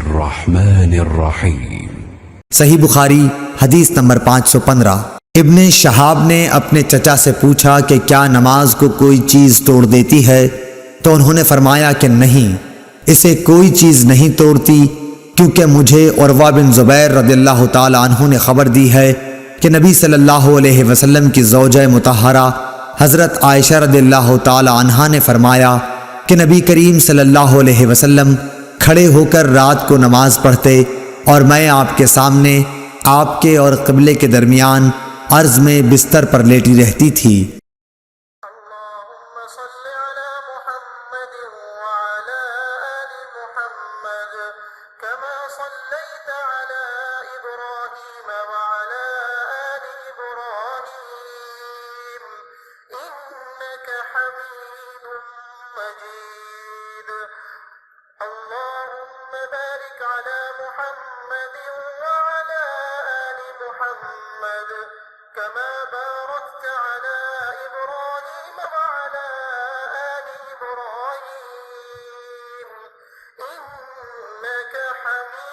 बिस्मिल्लाहिर्रहमानिर्रहीम। सही बुखारी हदीस नंबर 515। इब्ने शहाब ने अपने चचा से पूछा कि क्या नमाज को कोई चीज़ तोड़ देती है, तो उन्होंने फरमाया कि नहीं, इसे कोई चीज़ नहीं तोड़ती, क्योंकि मुझे उरवा बिन ज़ुबैर रदियल्लाहु ताला अन्हु ने ख़बर दी है कि नबी सल्लल्लाहु अलैहि वसल्लम की ज़ौजा मुतहरा हज़रत आयशा रदियल्लाहु ताला अन्हा ने फरमाया कि नबी करीम सल्लल्लाहु अलैहि वसल्लम खड़े होकर रात को नमाज पढ़ते और मैं आपके सामने आपके और क़िबले के दरमियान अर्ज़ में बिस्तर पर लेटी रहती थी। كما باركت على إبراهيم وعلى آل إبراهيم إنك حميد